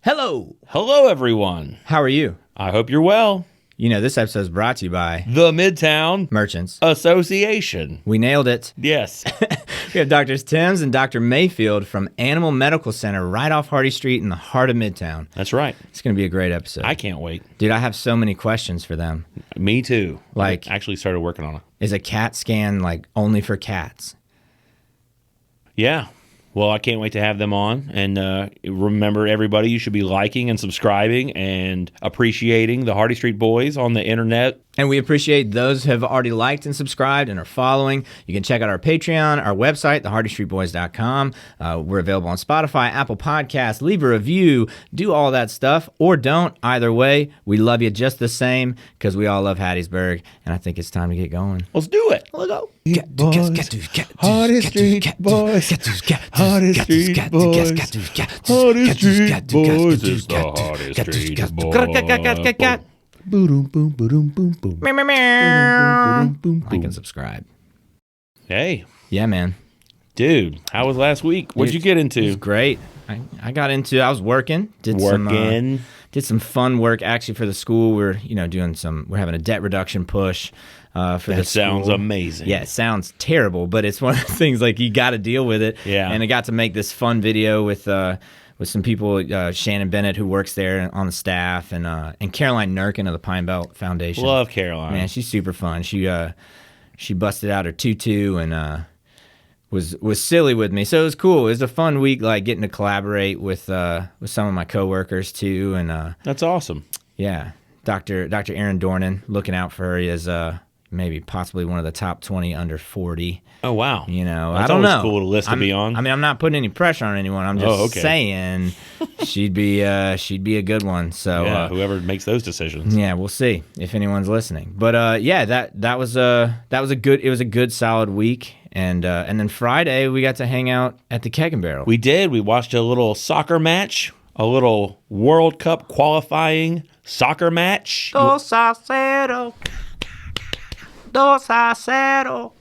Hello. Hello, everyone. How are you? I hope you're well. You know, this episode is brought to you by The Midtown Merchants Association. We nailed it. Yes. We have Drs. Thams and Dr. Mayfield from Animal Medical Center right off Hardy Street in the heart of Midtown. That's right. It's going to be a great episode. I can't wait. Dude, I have so many questions for them. Me too. Like, I actually started working on it. Is a CAT scan like only for cats? Yeah. Well, I can't wait to have them on. And remember, everybody, you should be liking and subscribing and appreciating the Hardy Street Boys on the internet. And we appreciate those who have already liked and subscribed and are following. You can check out our Patreon, our website, thehardystreetboys.com. We're available on Spotify, Apple Podcasts. Leave a review. Do all that stuff. Or don't. Either way, we love you just the same because we all love Hattiesburg. And I think it's time to get going. Let's do it. Let's go. Hardy Street Boys. Hardy Street Boys. Hardy Street Boys is the Hardy Street Boys. Boom, boom, boom, boom, boom. Like and subscribe. Hey. Yeah, man. Dude, how was last week? What'd you get into? It was great. I was working. Did some fun work actually for the school. We're having a debt reduction push for the school. That sounds amazing. Yeah, it sounds terrible, but it's one of the things like you got to deal with it. Yeah. And I got to make this fun video with some people, Shannon Bennett, who works there on the staff, and Caroline Nurkin of the Pine Belt Foundation. Love Caroline. Man, she's super fun. She busted out her tutu and was silly with me. So it was cool. It was a fun week, like getting to collaborate with some of my coworkers too. And that's awesome. Yeah, Dr. Aaron Dornan, looking out for her as maybe possibly one of the top 20 under 40. Oh, wow. You know, that's I don't know. Cool list to be on. I mean, I'm not putting any pressure on anyone. I'm just saying she'd be a good one. So yeah, whoever makes those decisions. Yeah, we'll see if anyone's listening. But yeah, that was a good solid week. And then Friday we got to hang out at the Keg and Barrel. We did. We watched a little soccer match, a little World Cup qualifying soccer match. DosaCero. DosaCero.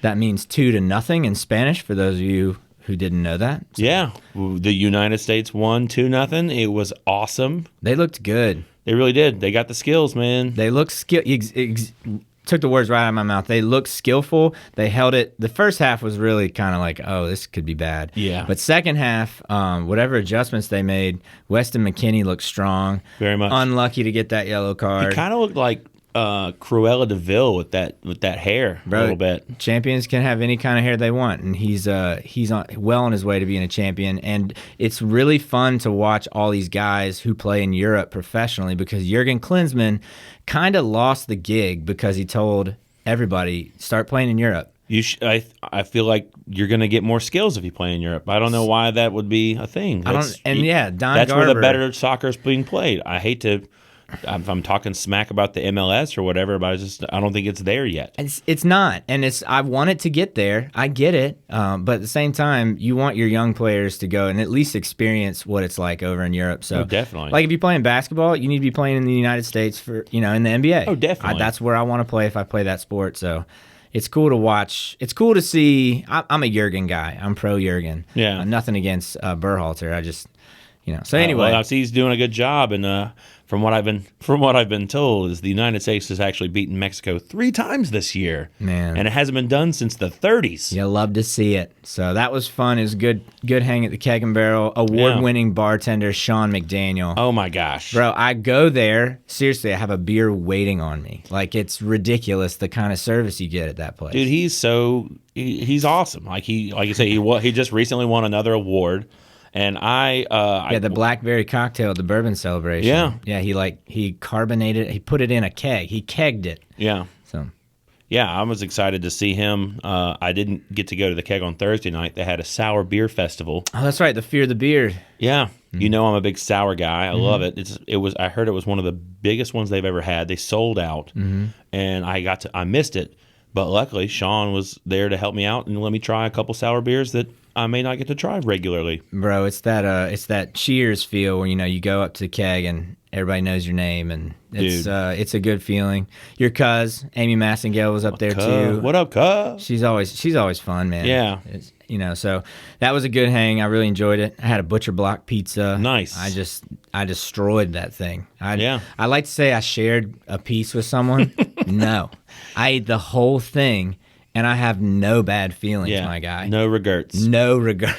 That means 2-0 in Spanish for those of you who didn't know that. So. Yeah, the United States won 2-0. It was awesome. They looked good. They really did. They got the skills, man. They looked took the words right out of my mouth. They looked skillful. They held it. The first half was really kind of like, oh, this could be bad. Yeah. But second half, whatever adjustments they made, Weston McKinney looked strong. Very much. Unlucky to get that yellow card. He kind of looked like Cruella DeVille with that hair. Bro, a little bit. Champions can have any kind of hair they want, and he's well on his way to being a champion. And it's really fun to watch all these guys who play in Europe professionally because Jurgen Klinsmann kind of lost the gig because he told everybody start playing in Europe. I feel like you're going to get more skills if you play in Europe. I don't know why that would be a thing. Don that's Garber, where the better soccer is being played. I hate to. If I'm talking smack about the MLS or whatever, but I don't think it's there yet. It's not, and I want it to get there. I get it, but at the same time, you want your young players to go and at least experience what it's like over in Europe. So definitely, like if you're playing basketball, you need to be playing in the United States in the NBA. Oh, definitely, that's where I want to play if I play that sport. So it's cool to watch. It's cool to see. I'm a Jurgen guy. I'm pro Jurgen. Yeah, nothing against Berhalter. I just So anyway, well, he's doing a good job, and from what I've been told, is the United States has actually beaten Mexico 3 times this year, man, and it hasn't been done since the 30s. You love to see it. So that was fun. It was good hang at the Keg and Barrel. Award-winning bartender Shawn McDaniel. Oh my gosh, bro! I go there seriously. I have a beer waiting on me. Like it's ridiculous the kind of service you get at that place. Dude, he's awesome. Like you say, he just recently won another award. And the blackberry cocktail at the bourbon celebration. Yeah. He carbonated. He put it in a keg. He kegged it. Yeah. So, yeah, I was excited to see him. I didn't get to go to the keg on Thursday night. They had a sour beer festival. Oh, that's right. The Fear the Beard. Yeah. Mm-hmm. You know I'm a big sour guy. I love it. I heard it was one of the biggest ones they've ever had. They sold out, and I missed it. But luckily, Shawn was there to help me out and let me try a couple sour beers that I may not get to try regularly. Bro, it's that Cheers feel where you go up to the keg and everybody knows your name, and it's a good feeling. Your cuz Amy Massengale was up there too. What up, cuz? She's always fun, man. Yeah, So that was a good hang. I really enjoyed it. I had a butcher block pizza. Nice. I destroyed that thing. Yeah. I like to say I shared a piece with someone. No, I ate the whole thing, and I have no bad feelings, my guy. No regrets. No regrets.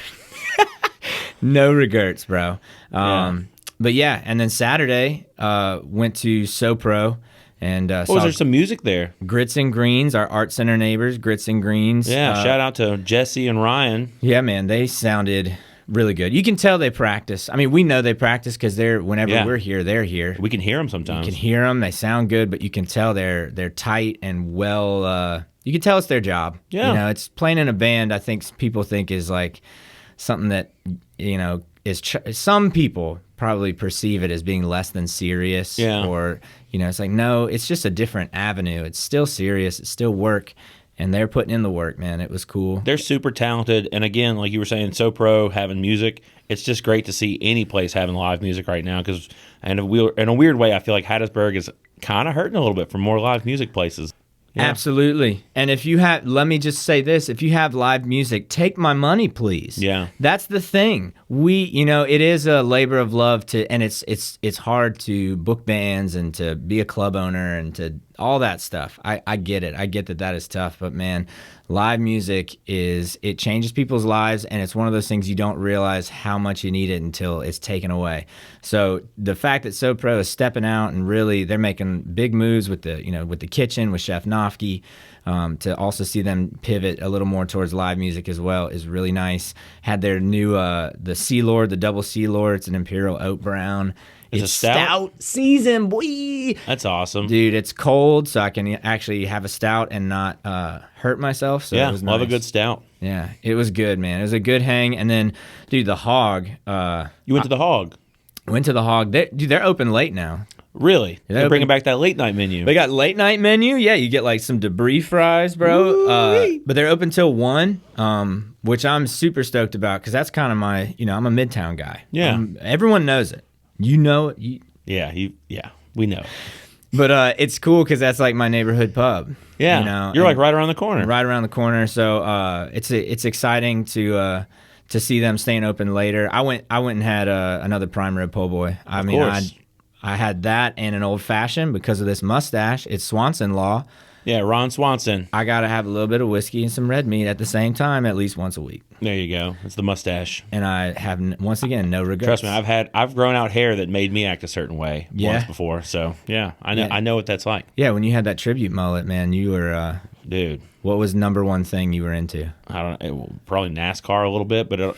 No regrets, bro. But yeah, and then Saturday, went to SoPro. And was there some music there? Grits and Greens, our art center neighbors, Grits and Greens. Yeah, shout out to Jesse and Ryan. Yeah, man, they sounded really good. You can tell they practice. I mean, we know they practice because whenever we're here, they're here. We can hear them sometimes. You can hear them. They sound good, but you can tell they're tight and well. You can tell it's their job. Yeah. It's playing in a band. I think people think is like something that is some people probably perceive it as being less than serious. Yeah. Or it's like, no, it's just a different avenue. It's still serious. It's still work. And they're putting in the work, man. It was cool. They're super talented. And again, like you were saying, SoPro having music, it's just great to see any place having live music right now. Because in a weird way, I feel like Hattiesburg is kind of hurting a little bit for more live music places. Yeah. Absolutely. And let me just say this, if you have live music, take my money, please. Yeah. That's the thing. It is a labor of love and it's hard to book bands and to be a club owner and to all that stuff. I get it. I get that is tough, but man, live music it changes people's lives, and it's one of those things you don't realize how much you need it until it's taken away. So the fact that SoPro is stepping out and really they're making big moves with the kitchen with Chef Nofke, to also see them pivot a little more towards live music as well is really nice. Had their new the Sea Lord, the double Sea Lord. It's an Imperial Oat Brown. It's a stout season, boy. That's awesome, dude. It's cold, so I can actually have a stout and not hurt myself. So yeah, it was nice. Love a good stout. Yeah, it was good, man. It was a good hang. And then, dude, the Hog. You went to the Hog. Went to the Hog. They're open late now. Really? They're bringing back that late night menu. They got late night menu. Yeah, you get like some debris fries, bro. But they're open till 1, which I'm super stoked about because that's kind of my, I'm a Midtown guy. Yeah, everyone knows it. You know it. Yeah, we know. But it's cool because that's like my neighborhood pub. Yeah, you're like right around the corner. Right around the corner. So it's exciting to see them staying open later. I went and had another prime rib po' boy. I had that and an old fashioned because of this mustache. It's Swanson law. Yeah, Ron Swanson. I gotta have a little bit of whiskey and some red meat at the same time, at least once a week. There you go. It's the mustache. And I have once again no regrets. Trust me, I've grown out hair that made me act a certain way once before. So yeah, I know what that's like. Yeah, when you had that tribute mullet, man, you were dude. What was number one thing you were into? I don't know. Probably NASCAR a little bit, but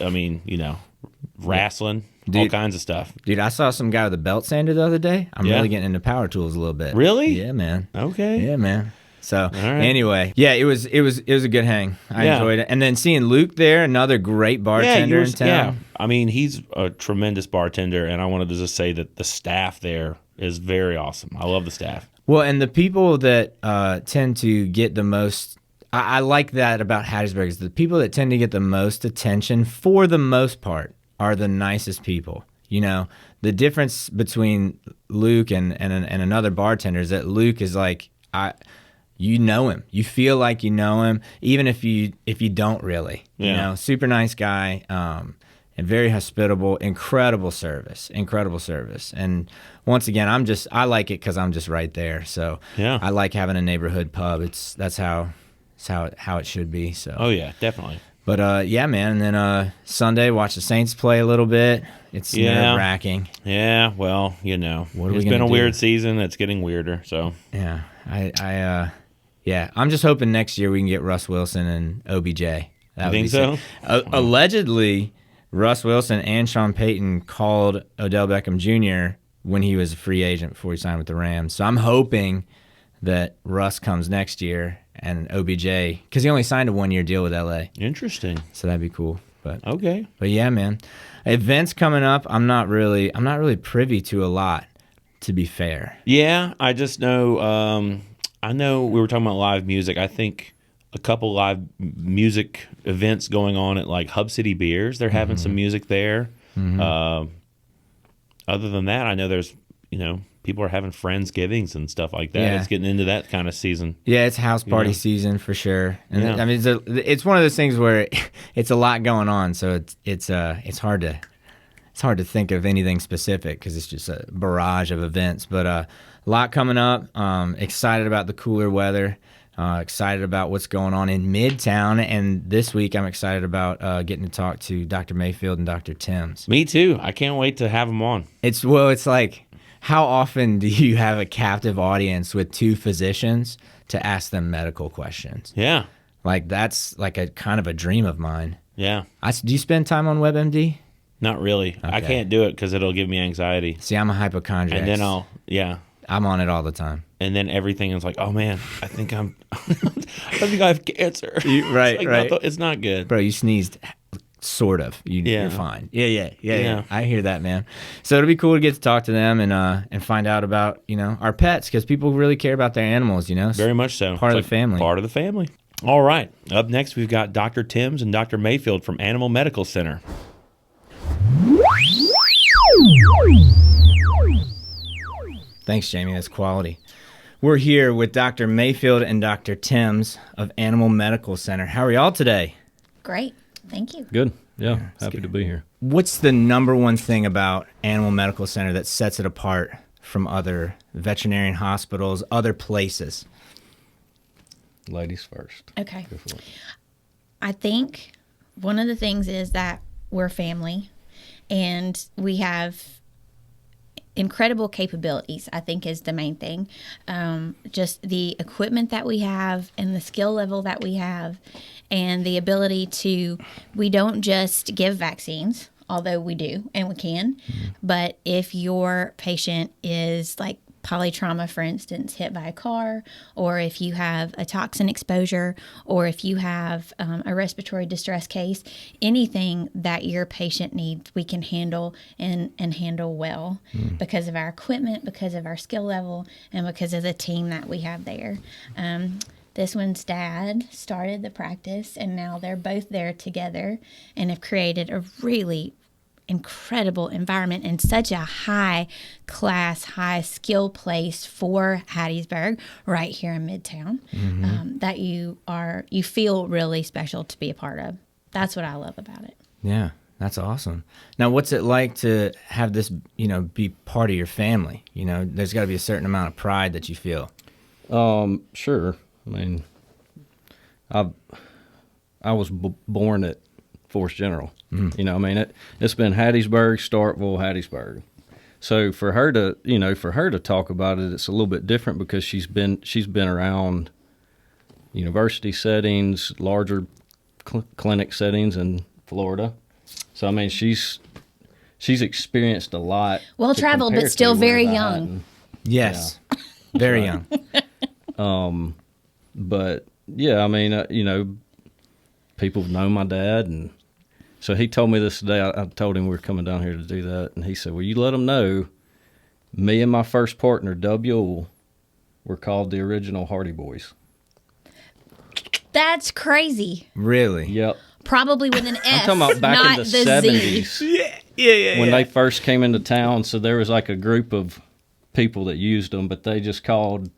wrestling. Dude, all kinds of stuff. Dude, I saw some guy with a belt sander the other day. I'm really getting into power tools a little bit. Really? Yeah, man. Okay. Yeah, man. So anyway, yeah, it was a good hang. I enjoyed it. And then seeing Luke there, another great bartender in town. Yeah, I mean, he's a tremendous bartender, and I wanted to just say that the staff there is very awesome. I love the staff. Well, and the people that tend to get the most, I like that about Hattiesburg, is the people that tend to get the most attention for the most part are the nicest people. The difference between Luke and another bartender is that Luke is like, you know him. You feel like you know him, even if you don't really. Super nice guy, and very hospitable. Incredible service. And once again, I like it because I'm just right there. So yeah, I like having a neighborhood pub. That's how it should be. So oh yeah, definitely. But yeah, man. And then Sunday, watch the Saints play a little bit. It's nerve-wracking. Yeah, well, it's been a weird season. It's getting weirder. So yeah, I'm just hoping next year we can get Russ Wilson and OBJ. You think so? Allegedly, Russ Wilson and Sean Payton called Odell Beckham Jr. when he was a free agent before he signed with the Rams. So I'm hoping that Russ comes next year and OBJ, because he only signed a 1-year deal with LA. Interesting. So that'd be cool. But okay. But yeah, man. Events coming up, I'm not really privy to a lot, to be fair. Yeah, I just know I know we were talking about live music. I think a couple live music events going on at like Hub City Beers. They're having some music there. Mm-hmm. Other than that, I know there's people are having Friendsgivings and stuff like that. Yeah. It's getting into that kind of season. Yeah, it's house party season for sure. And Yeah. I mean, it's one of those things where it's a lot going on, so it's hard to think of anything specific because it's just a barrage of events. But a lot coming up. Excited about the cooler weather. Excited about what's going on in Midtown. And this week I'm excited about getting to talk to Dr. Mayfield and Dr. Thames. Me too. I can't wait to have them on. It's like, how often do you have a captive audience with two physicians to ask them medical questions? Yeah. Like, that's like a kind of a dream of mine. Yeah. Do you spend time on WebMD? Not really. I Okay. can't do it because it'll give me anxiety. See, I'm a hypochondriac. And then I'm on it all the time. and then everything is like, oh man, I think I have cancer. Right, It's right. It's not good. Bro, you sneezed. Sort of. Yeah. You're fine. Yeah. Yeah. I hear that, man. So it'll be cool to get to talk to them and find out about, our pets, because people really care about their animals, Very much so. Part It's of the family. Part of the family. All right. Up next, we've got Dr. Thames and Dr. Mayfield from Animal Medical Center. Thanks, Jamie. That's quality. We're here with Dr. Mayfield and Dr. Thames of Animal Medical Center. How are y'all today? Great. Thank you. Good. Yeah, happy to be here. What's the number one thing about Animal Medical Center that sets it apart from other veterinarian hospitals, other places? Ladies first. Okay. Go for it. I think one of the things is that we're family and we have incredible capabilities, I think, is the main thing. Just the equipment that we have and the skill level that we have and the ability we don't just give vaccines, although we do and we can, but if your patient is like polytrauma, for instance, hit by a car, or if you have a toxin exposure, or if you have a respiratory distress case, anything that your patient needs, we can handle and handle well because of our equipment, because of our skill level, and because of the team that we have there. This one's dad started the practice, and now they're both there together and have created a really incredible environment and such a high class, high skill place for Hattiesburg right here in Midtown that you feel really special to be a part of. That's what I love about it. Yeah, that's awesome. Now, what's it like to have this, be part of your family? There's got to be a certain amount of pride that you feel. Sure. I mean, I was born at Force General. It's been Hattiesburg, Starkville, Hattiesburg. So for her to talk about it, it's a little bit different because she's been around university settings, larger clinic settings in Florida. So I mean, she's experienced a lot. Well traveled, but still very young. Yes, very young. But yeah, I mean, people know my dad, and so he told me this today. I told him we were coming down here to do that, and he said, "Well, you let them know, me and my first partner, W, were called the original Hardy Boys." That's crazy. Really? Yep. Probably with an S, I'm talking about back not in the Z. 70s. Yeah. When they first came into town, so there was like a group of people that used them, but they just called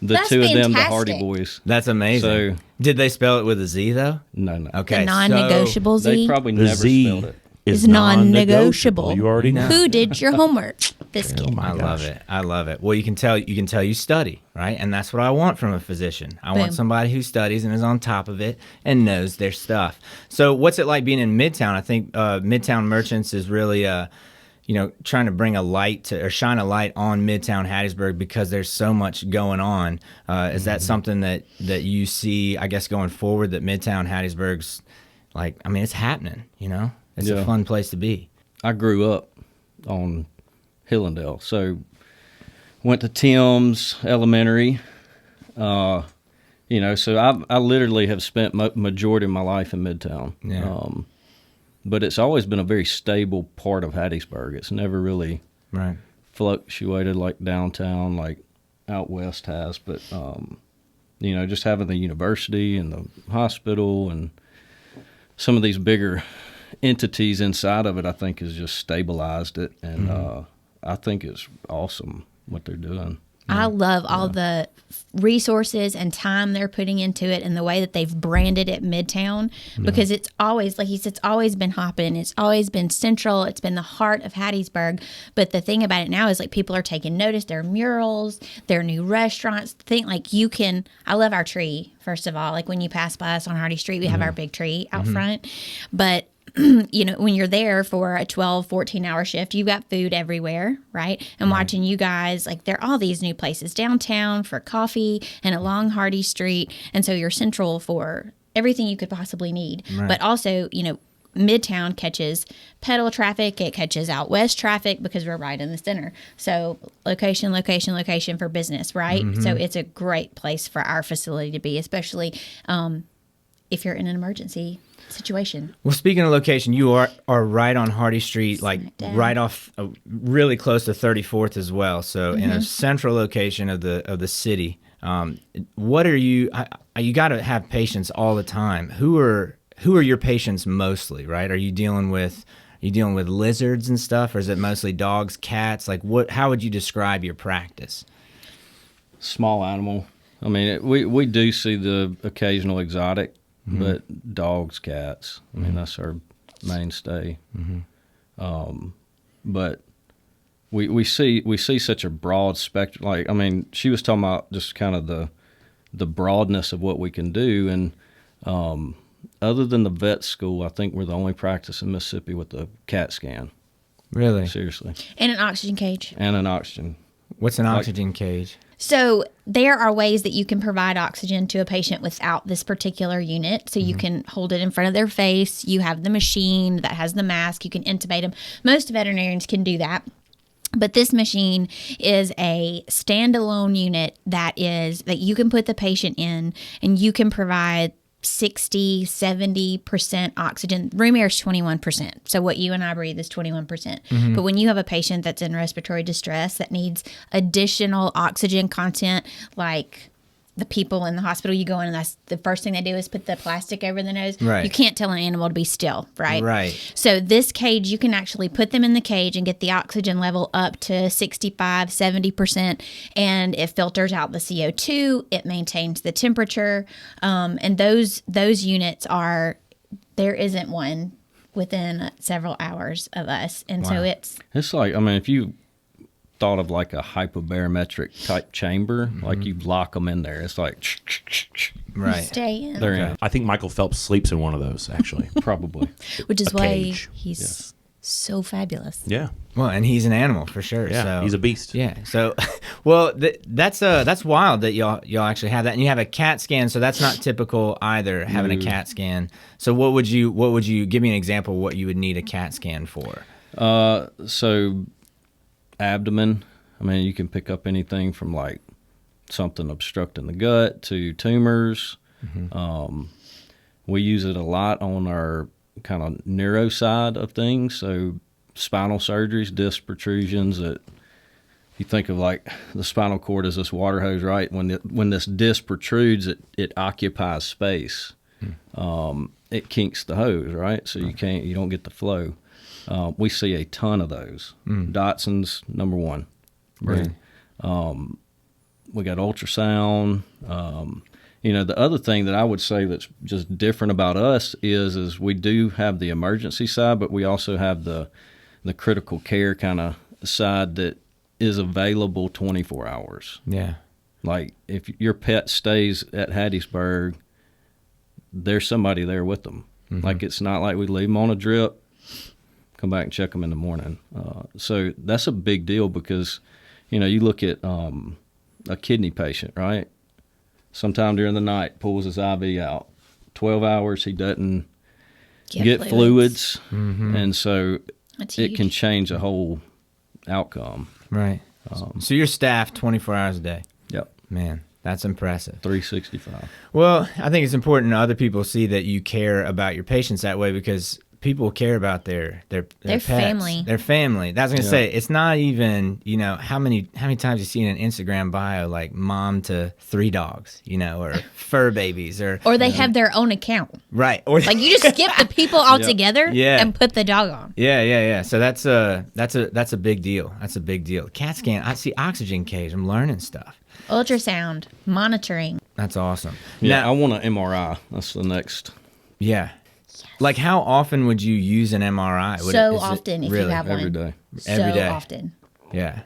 the That's two of them the fantastic. Hardy Boys. That's amazing. So- Did they spell it with a Z, though? No. Okay. The non-negotiable They Z probably The never Z spelled it. is non-negotiable. You already know. Who did your homework? This kid. I love it. I love it. Well, you can tell you study, right? And that's what I want from a physician. I want Boom. somebody who studies and is on top of it and knows their stuff. So what's it like being in Midtown? I think Midtown Merchants is really trying to bring shine a light on Midtown Hattiesburg because there's so much going on. Is that something that you see, I guess, going forward, that Midtown Hattiesburg's it's happening, It's a Yeah. fun place to be. I grew up on Hillendale, so went to Thames Elementary. So I literally have spent majority of my life in Midtown. Yeah. But it's always been a very stable part of Hattiesburg. It's never really Right. fluctuated like downtown, like out west has. But just having the university and the hospital and some of these bigger entities inside of it, I think has just stabilized it, and I think it's awesome. what they're doing. I love all the resources and time they're putting into it, and the way that they've branded it Midtown, because it's always, like he said, it's always been hopping. It's always been central. It's been the heart of Hattiesburg. But the thing about it now is, like, people are taking notice. There are murals, there are new restaurants. I love our tree, first of all. Like, when you pass by us on Hardy Street, we have our big tree out front. But when you're there for a 12, 14-hour shift, you've got food everywhere, right? And watching you guys, like, there are all these new places downtown for coffee and along Hardy Street. And so you're central for everything you could possibly need. Right. But also, Midtown catches pedal traffic. It catches out west traffic because we're right in the center. So location, location, location for business, right? So it's a great place for our facility to be, especially if you're in an emergency situation. Well, speaking of location, you are right on Hardy Street, like right off, really close to 34th as well. So in a central location of the city. What are you? You got to have patients all the time. Who are your patients mostly? Right? Are you dealing with lizards and stuff, or is it mostly dogs, cats? Like, what? How would you describe your practice? Small animal. I mean, we do see the occasional exotic. But dogs, cats, I mean, that's our mainstay. But we see such a broad spectrum. Like, I mean, she was talking about just kind of the broadness of what we can do. And other than the vet school, I think we're the only practice in Mississippi with a CAT scan. Really? Seriously. And an oxygen cage. And an oxygen. What's an oxygen cage? So there are ways that you can provide oxygen to a patient without this particular unit. So you can hold it in front of their face. You have the machine that has the mask. You can intubate them. Most veterinarians can do that. But this machine is a standalone unit that you can put the patient in, and you can provide 60, 70% oxygen. Room air is 21%. So what you and I breathe is 21%. But when you have a patient that's in respiratory distress that needs additional oxygen content, like the people in the hospital, you go in and that's the first thing they do is put the plastic over the nose. Right. You can't tell an animal to be still, right? Right. So this cage, you can actually put them in the cage and get the oxygen level up to 65, 70%, and it filters out the CO2. It maintains the temperature. And those units there isn't one within several hours of us. And so it's like, I mean, if you thought of like a hypobarometric type chamber, like you lock them in there. It's like, right. stay in. They're in. I think Michael Phelps sleeps in one of those, actually. Probably. Which is A why cage. he's so fabulous. Yeah. Well, and he's an animal for sure. Yeah. So. He's a beast. Yeah. So, well, that's wild that y'all actually have that, and you have a CAT scan. So that's not typical either, having a CAT scan. So what would you give me an example of what you would need a CAT scan for? So abdomen. I mean, you can pick up anything from like something obstructing the gut to tumors. We use it a lot on our kind of neuro side of things. So spinal surgeries, disc protrusions. That you think of like the spinal cord as this water hose, right? When this disc protrudes, it occupies space. It kinks the hose, right? So you don't get the flow. We see a ton of those. Dotson's number one. Right. We got ultrasound. The other thing that I would say that's just different about us is we do have the emergency side, but we also have the critical care kind of side that is available 24 hours. Yeah. Like if your pet stays at Hattiesburg, there's somebody there with them. Like it's not like we leave them on a drip, come back and check them in the morning. So that's a big deal because, you look at a kidney patient, right? Sometime during the night, pulls his IV out. 12 hours, he doesn't get fluids. And so it can change the whole outcome. Right. So you're staffed 24 hours a day. Yep. Man, that's impressive. 365. Well, I think it's important other people see that you care about your patients that way, because people care about their pets, family. Their family. That's gonna say it's not even how many times you see in an Instagram bio like mom to 3 dogs, or fur babies or they have their own account. Right. Or Like you just skip the people altogether Yeah. and put the dog on. Yeah. So that's a big deal. That's a big deal. CAT scan. I see oxygen cage. I'm learning stuff. Ultrasound, monitoring. That's awesome. Yeah, Now, I want an MRI. That's the next. yeah. Like how often would you use an MRI? Is So it often if you really? have one. Every day. Every so day. often. Yeah.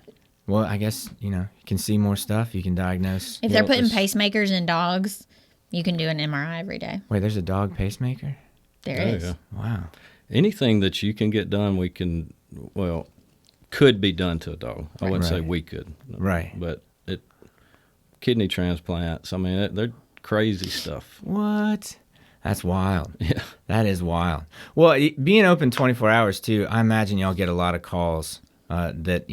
Well, I guess, you can see more stuff. You can diagnose. If they're Well, putting it's- pacemakers in dogs, you can do an MRI every day. Wait, there's a dog pacemaker? There Oh, is. yeah. Wow. Anything that you can get done, could be done to a dog. I wouldn't say Right. we could. Right. But kidney transplants, I mean, they're crazy stuff. What? That's wild. Yeah. That is wild. Well, being open 24 hours too, I imagine y'all get a lot of calls that,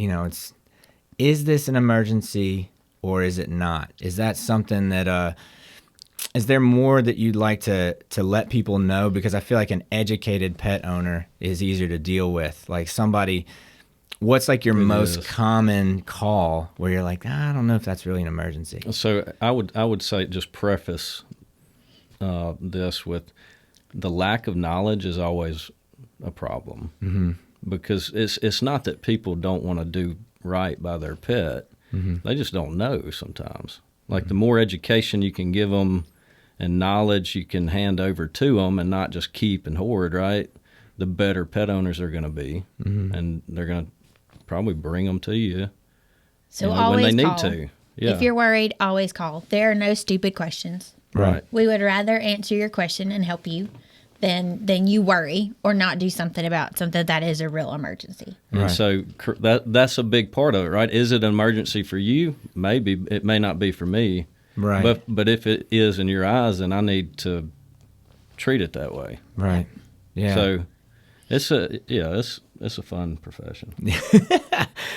is this an emergency or is it not? Is that something that, is there more that you'd like to let people know? Because I feel like an educated pet owner is easier to deal with. Like what's like your most is. common call where you're like, I don't know if that's really an emergency. So I would say just preface this with the lack of knowledge is always a problem because it's not that people don't want to do right by their pet. They just don't know sometimes. Like the more education you can give them and knowledge you can hand over to them and not just keep and hoard, right, the better pet owners are going to be. And they're going to probably bring them to you, So when always they need call. to. Yeah. If you're worried, always call. There are no stupid questions. Right. We would rather answer your question and help you than you worry or not do something about something that is a real emergency. And Right. so that's a big part of it, right? Is it an emergency for you? Maybe. It may not be for me. Right. But if it is in your eyes, then I need to treat it that way. Right. Yeah. So it's a fun profession.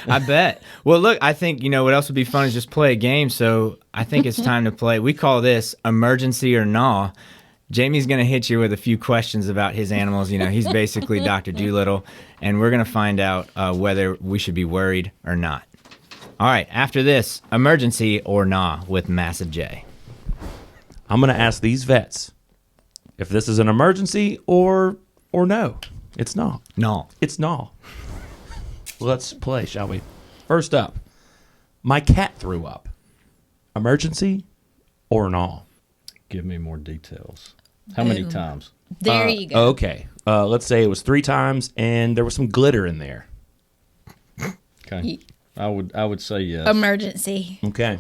I bet. Well, look, I think, what else would be fun is just play a game. So I think it's time to play. We call this Emergency or NAW. Jamie's going to hit you with a few questions about his animals. He's basically Dr. Doolittle, and we're going to find out whether we should be worried or not. All right, after this, Emergency or NAW with Massive J. I'm going to ask these vets if this is an emergency or no. It's not. NAW. It's not. Let's play, shall we? First up, my cat threw up. Emergency or no? Give me more details. How many Boom. times? There you go. Okay. Let's say it was 3 times and there was some glitter in there. Okay. I would say yes. Emergency. Okay.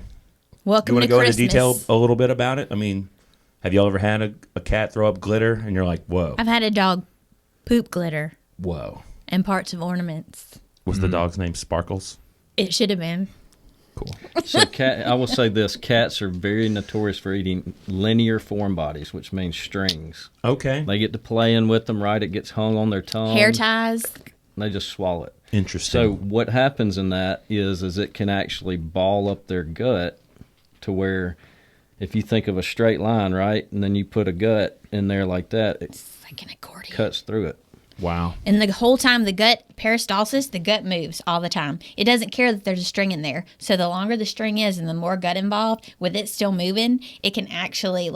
Welcome You want to to go into Christmas. detail a little bit about it? I mean, have y'all ever had a cat throw up glitter and you're like, whoa, I've had a dog poop glitter whoa. and parts of ornaments. Was the dog's name Sparkles? It should have been. Cool. So I will say this: cats are very notorious for eating linear form bodies, which means strings. Okay. They get to playing with them, right? It gets hung on their tongue. Hair ties. And they just swallow it. Interesting. So what happens in that is it can actually ball up their gut to where if you think of a straight line, right, and then you put a gut in there like that, it It's like an accordion. cuts through it. wow. And the whole time the gut, peristalsis, the gut moves all the time. It doesn't care that there's a string in there. So the longer the string is and the more gut involved, with it still moving, it can actually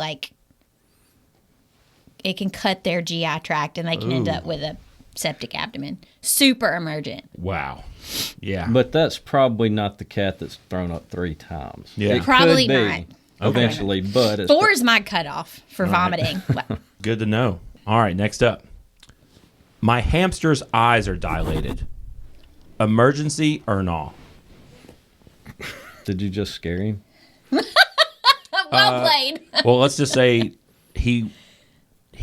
it can cut their GI tract and they can end up with a septic abdomen. Super emergent. Wow. Yeah. But that's probably not the cat that's thrown up 3 times. Yeah. It Probably could be not. eventually, but it's 4 is my cutoff for vomiting. Good to know. All right, next up. My hamster's eyes are dilated. Emergency or no? Did you just scare him? Well played. Well, let's just say he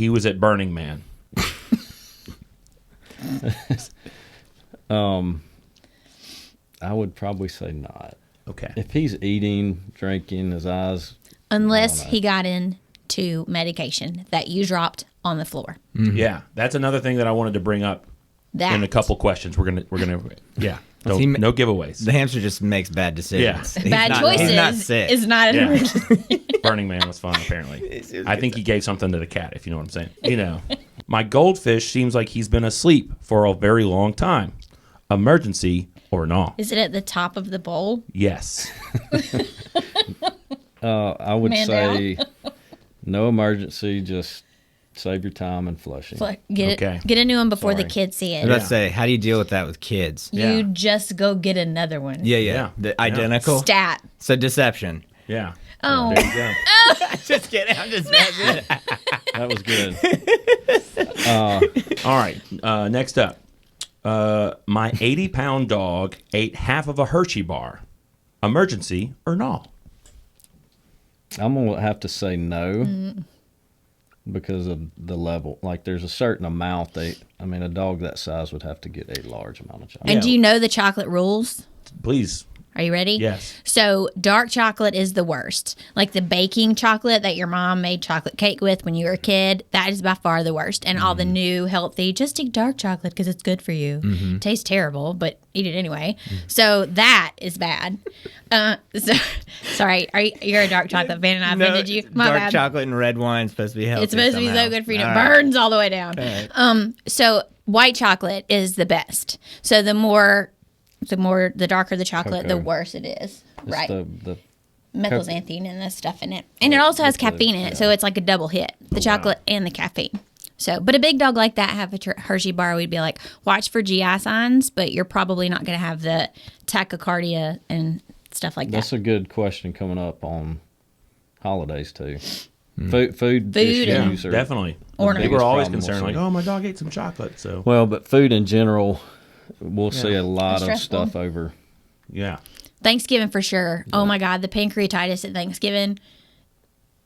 was at Burning Man. I would probably say not. Okay. If he's eating, drinking, his eyes, Unless he got into medication that you dropped on the floor. Yeah, that's another thing that I wanted to bring up That. in a couple questions. We're gonna yeah. He ma- No giveaways. The hamster just makes bad decisions. Yeah. He's Bad not- choices He's not sick. is not an Yeah. emergency. Burning Man was fun, apparently. I think he gave something to the cat, if you know what I'm saying. My goldfish seems like he's been asleep for a very long time. Emergency or NAW? Is it at the top of the bowl? Yes. I would Man say no emergency. Just save your time and flushing. Get Okay. Get a new one before the Sorry. kids see I it. was about to say, how do you deal with that with kids? You Yeah. just go get another one. Yeah. The identical. Stat. So deception. Yeah. Oh. There you go. Just kidding. I'm just messing. That was good. All right. Next up. My 80-pound dog ate half of a Hershey bar. Emergency or NAW? I'm gonna have to say no because of the level. Like, there's a certain amount a dog that size would have to get a large amount of chocolate. And do you know the chocolate rules? Please. Are you ready? Yes. So dark chocolate is the worst. Like the baking chocolate that your mom made chocolate cake with when you were a kid, that is by far the worst. And all the new healthy, just eat dark chocolate because it's good for you. Tastes terrible, but eat it anyway. So that is bad. Sorry, you're a dark chocolate fan and I offended you? My dark bad. chocolate and red wine is supposed to be healthy. It's supposed to be so somehow. good for you. All It right. burns all the way down. right. So white chocolate is the best. So the darker the chocolate, the Cocoa. worse it is. It's Right. the Methylxanthine and the stuff in it. And it also has caffeine in it, so it's like a double hit. The chocolate and the caffeine. So, but a big dog like that have a Hershey bar, we'd be like, watch for GI signs, but you're probably not going to have the tachycardia and stuff like That's that. a good question coming up on holidays too. Food Yeah, issues are definitely. Ornaments. People are always Biggest problem concerned, we'll like, see. oh, my dog ate some chocolate. So, well, but food in general, we'll see a lot of Stressful. stuff over. yeah. Thanksgiving for sure. Oh my God, the pancreatitis at Thanksgiving.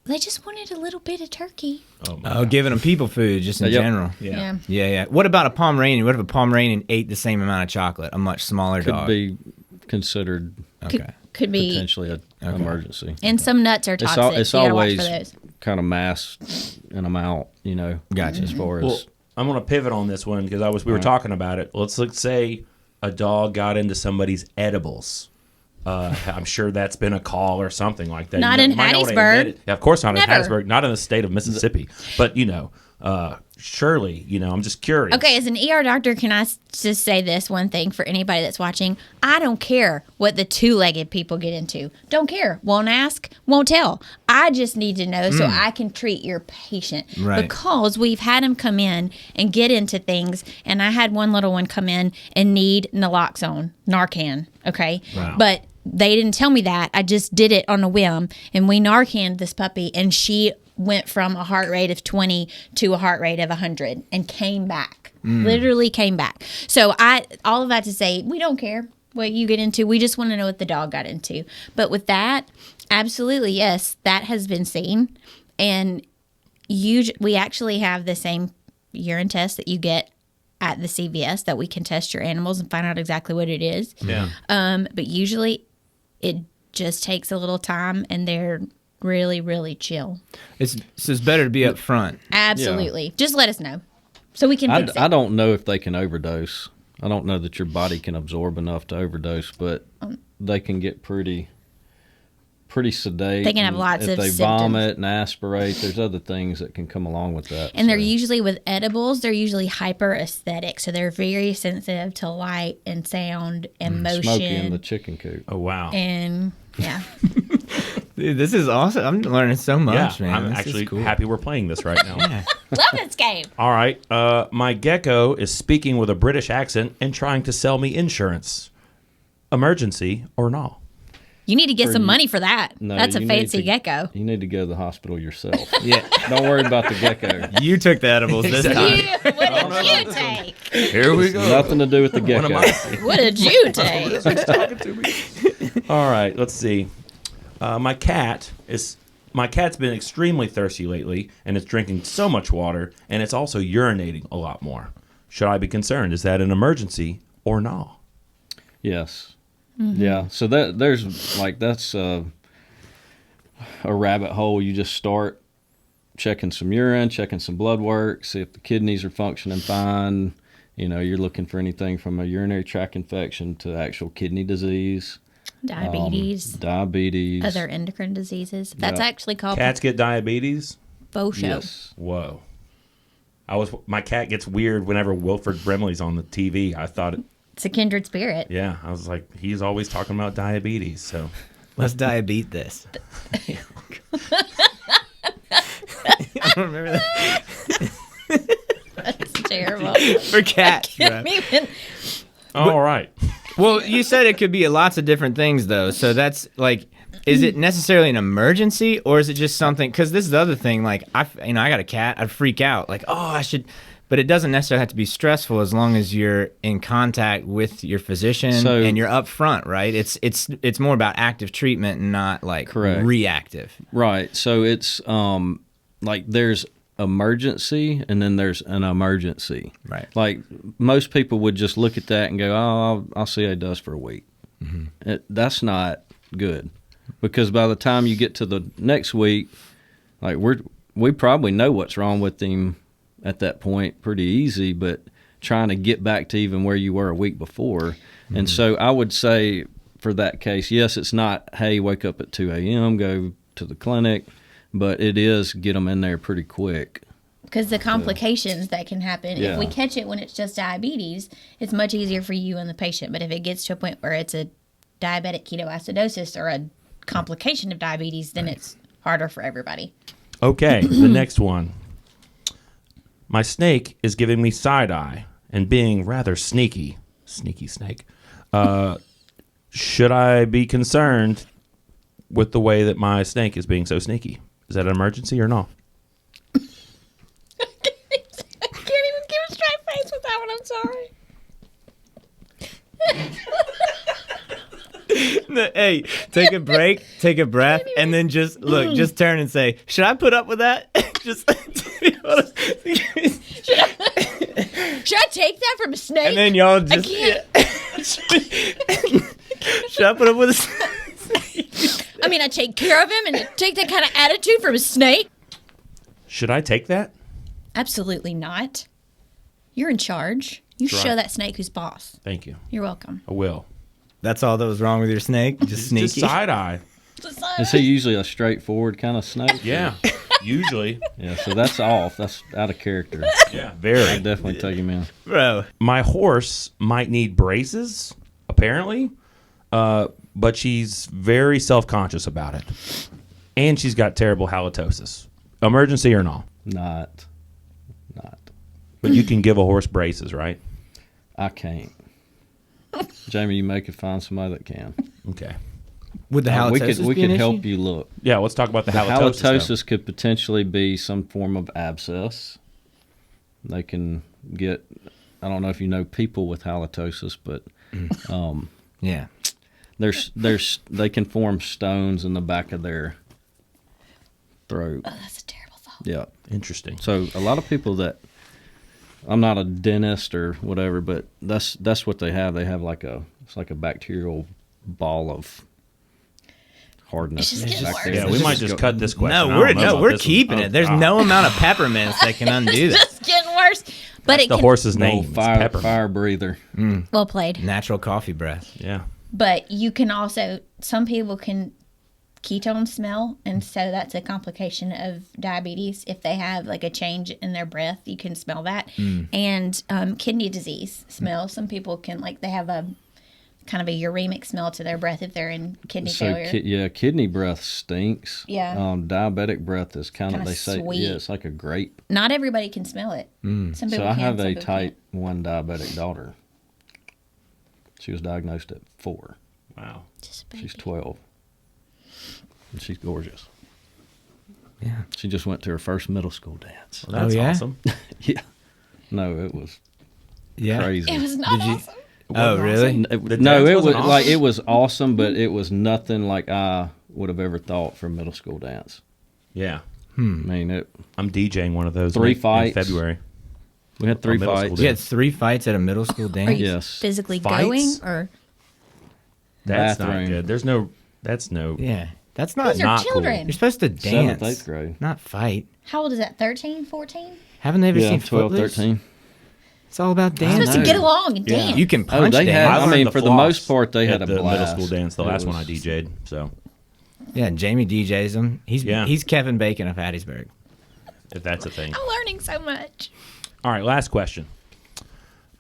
They just wanted a little bit of turkey. Oh, giving them people food just in Yep. general. Yeah. Yeah. What about a Pomeranian? What if a Pomeranian ate the same amount of chocolate? A much smaller Could dog. be considered Okay. Could be. potentially an emergency. And some nuts are toxic. It's so you gotta watch always for those. kind of mass and amount, Gotcha. as far as Well, I'm going to pivot on this one because we were talking about it. Let's say a dog got into somebody's edibles. I'm sure that's been a call or something like that. Not You in might not wanna Hattiesburg. admit it. Yeah, of course not Never. in Hattiesburg, not in the state of Mississippi. But, surely, I'm just curious. Okay, as an ER doctor, can I just say this one thing for anybody that's watching? I don't care what the two-legged people get into. Don't care. Won't ask, won't tell. I just need to know so I can treat your patient. Right. Because we've had them come in and get into things, and I had one little one come in and need naloxone, Narcan, okay? Wow. But they didn't tell me that. I just did it on a whim, and we Narcaned this puppy, and she went from a heart rate of 20 to a heart rate of 100 and came back. Literally came back. So all of that to say, we don't care what you get into. We just want to know what the dog got into. But with that, absolutely, yes, that has been seen. And we actually have the same urine test that you get at the CVS that we can test your animals and find out exactly what it is. Yeah. But usually it just takes a little time and they're really, really chill. It's better to be up front. Absolutely. Just let us know so we can fix it. I don't know if they can overdose. I don't know that your body can absorb enough to overdose, but they can get pretty sedate. They can have and lots if of they symptoms. vomit and aspirate, there's other things that can come along with that. And they're so. usually with edibles, they're usually hyper aesthetic. So they're very sensitive to light and sound and motion. Smokey in the chicken coop. Oh, wow. And yeah. Dude, this is awesome. I'm learning so much, yeah, man. I'm This actually is cool. happy we're playing this right now. Love this game. All right. My gecko is speaking with a British accent and trying to sell me insurance. Emergency or NAW? You need to get some money for that. No, That's a you need fancy to- gecko. You need to go to the hospital yourself. Yeah. Don't worry about the gecko. You took the edibles this time. What did you take? Here we go. Nothing to do with the gecko. What did you take? All right, let's see. My cat's been extremely thirsty lately, and it's drinking so much water, and it's also urinating a lot more. Should I be concerned? Is that an emergency or NAW? Yes. Yeah. So that's a rabbit hole. You just start checking some urine, checking some blood work, see if the kidneys are functioning fine. You're looking for anything from a urinary tract infection to actual kidney disease, Diabetes. diabetes. Other endocrine diseases. That's Yeah. actually called Cats get diabetes? Bosho. Yes. Whoa. My cat gets weird whenever Wilford Brimley's on the TV. I thought, It's a kindred spirit. yeah, I was like, he's always talking about diabetes. So Let's diabeat this. I don't remember that. That's terrible. For cats, bro. Can't even- all right. Well, you said it could be lots of different things, though. So that's like, is it necessarily an emergency, or is it just something? Because this is the other thing. Like, I got a cat. I'd freak out. Like, oh, I should. But it doesn't necessarily have to be stressful as long as you're in contact with your physician and you're up front, right? It's more about active treatment and not like Correct. reactive. Right. So it's like there's emergency and then there's an emergency. Right. Like most people would just look at that and go, "Oh, I'll see how he does for a week." Mm-hmm. That's not good, because by the time you get to the next week, like we probably know what's wrong with him at that point pretty easy, but trying to get back to even where you were a week before. Mm-hmm. And so I would say for that case, yes, it's not, hey, wake up at 2 a.m., go to the clinic, but it is get them in there pretty quick. Because the complications that can happen, Yeah. if we catch it when it's just diabetes, it's much easier for you and the patient. But if it gets to a point where it's a diabetic ketoacidosis or a complication of diabetes, then it's harder for everybody. Okay, the next one. My snake is giving me side eye and being rather sneaky. Sneaky snake. Should I be concerned with the way that my snake is being so sneaky? Is that an emergency or not? I can't even give a straight face with that one. I'm sorry. No, hey, take a break, take a breath, and then just look, just turn and say, "Should I put up with that?" Just Should I take that from a snake? and then y'all just should I put up with this? I mean, I take care of him and take that kind of attitude from a snake? Should I take that? Absolutely not. You're in charge. You That's show right. that snake who's boss. Thank you. You're welcome. I will. That's all that was wrong with your snake? Just sneaky? Just side eye. Is he usually a straightforward kind of snake? Yeah, usually. Yeah, so that's off. That's out of character. Yeah, I'd very. definitely take him in. Bro. My horse might need braces, apparently, but she's very self-conscious about it. And she's got terrible halitosis. Emergency or not? Not. But you can give a horse braces, right? I can't. Jamie, you may could find somebody that can. Okay. Would the halitosis we be could an help issue? you look. Yeah, let's talk about the The halitosis. halitosis could potentially be some form of abscess. They can get, I don't know if you know people with halitosis, but Yeah. they can form stones in the back of their throat. Oh, that's a terrible thought. Yeah. Interesting. So a lot of people that, I'm not a dentist or whatever, but that's what they have. They have it's like a bacterial ball of hardness. It's just getting back worse. there. Yeah, we might just cut this question. No, I don't know about we're this one. keeping Oh, it. There's God. no amount of peppermints that can undo that. It's getting worse. But That's it the can, horse's No, name. It's fire peppermint. breather. well played. Natural coffee breath. Yeah. But you can also, some people can ketone smell, and so that's a complication of diabetes. If they have like a change in their breath, you can smell that. And kidney disease smell. Some people can, like, they have a kind of a uremic smell to their breath if they're in kidney failure. Kidney breath stinks. Yeah. Diabetic breath is kind of, Kinda they say, sweet. yeah, it's like a grape. Not everybody can smell it. Some people So I can. have some a people type 1 diabetic daughter. She was diagnosed at 4. Wow. Just a baby. She's 12. And she's gorgeous. Yeah. She just went to her first middle school dance. Well, that's Oh, yeah? awesome. Yeah. No, it was Yeah. crazy. It was not Did you- awesome. Oh, really? The No, dance it wasn't was awesome? like it was awesome, but it was nothing like I would have ever thought for middle school dance. Yeah. I mean, I'm DJing one of those 3 in fights. February. we had 3 middle school fights. You had 3 fights at a middle school Are dance? you Yes. physically Fights? going or? That's Bathroom. not good. That's no. Yeah. That's not. These are not cool. children. You're supposed to dance. 7th, 8th grade. Not fight. How old is that? 13, 14? Haven't they ever Yeah, seen 12, Footloose? 13. It's all about You're dance. supposed to get along and Yeah. dance. You can Oh, punch they dance. had- I learned mean, for the floss most part, they at had a the middle blast. school dance. The It last one I was- DJ'd. So Yeah, Jamie DJs him. Yeah. He's Kevin Bacon of Hattiesburg. if that's a thing. I'm learning so much. All right, last question.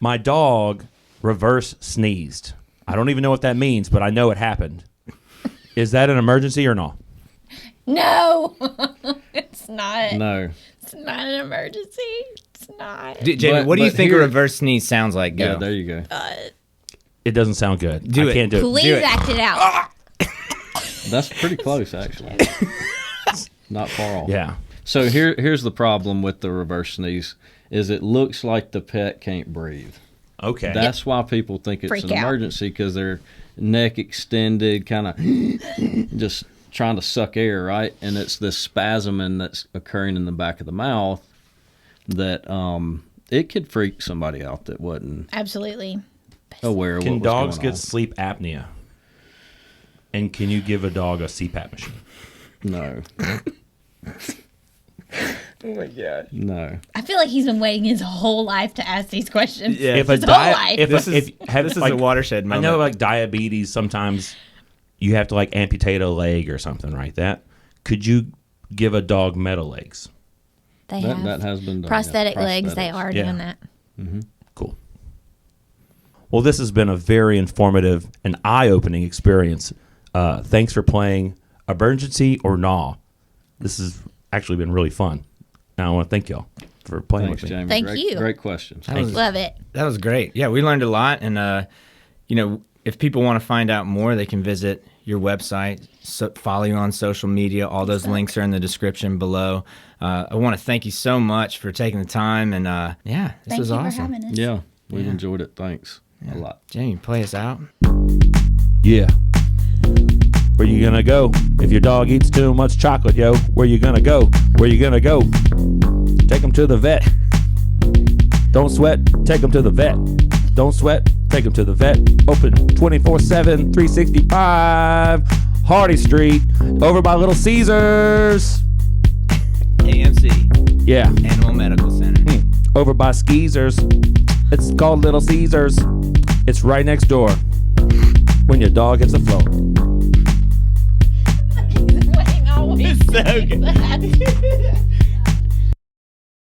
My dog reverse sneezed. I don't even know what that means, but I know it happened. Is that an emergency or no? No, it's not. No. It's not an emergency. It's not. Jamie, what do you but think here- a reverse sneeze sounds like? Go. Yeah, there you go. It doesn't sound good. Do I it. can't do it. Please do it. act it out. That's pretty close, actually. Not far off. Yeah. So here's the problem with the reverse sneeze is it looks like the pet can't breathe. Okay. That's why people think it's Freak an out. emergency because their neck extended, kind of just trying to suck air, right? And it's this spasming that's occurring in the back of the mouth that it could freak somebody out that wasn't Absolutely. aware of Can what was dogs going get sleep apnea? And can you give a dog a CPAP machine? on. No. Oh my god. No. I feel like he's been waiting his whole life to ask these questions. Yeah. If a His whole life. this is a watershed I moment. know, like diabetes, sometimes you have to like amputate a leg or something like that. Could you give a dog metal legs? They have That has been done. prosthetic yeah. legs. They Prosthetics. are Yeah. doing that. Cool. Well, this has been a very informative and eye-opening experience. Thanks for playing Emergency or NAW. This has actually been really fun. And I want to thank y'all for playing Thanks, with me. Jamie. Thank great, you. Great questions. Love it. That was great. Yeah, we learned a lot, and if people want to find out more, they can visit your website, follow you on social media. All those links are in the description below. I want to thank you so much for taking the time, and this Thank was you awesome. for having us. Yeah, we've enjoyed it. Thanks a lot. Jamie, play us out. Yeah. Where you gonna go if your dog eats too much chocolate, yo? Where you gonna go? Where you gonna go? Take him to the vet. Don't sweat, take him to the vet. Don't sweat, take him to the vet. Open 24/7, 365. Hardy Street, over by Little Caesars. AMC, Yeah, Animal Medical Center. over by Skeezers. It's called Little Caesars. It's right next door. When your dog hits the floor. He's waiting always. So good.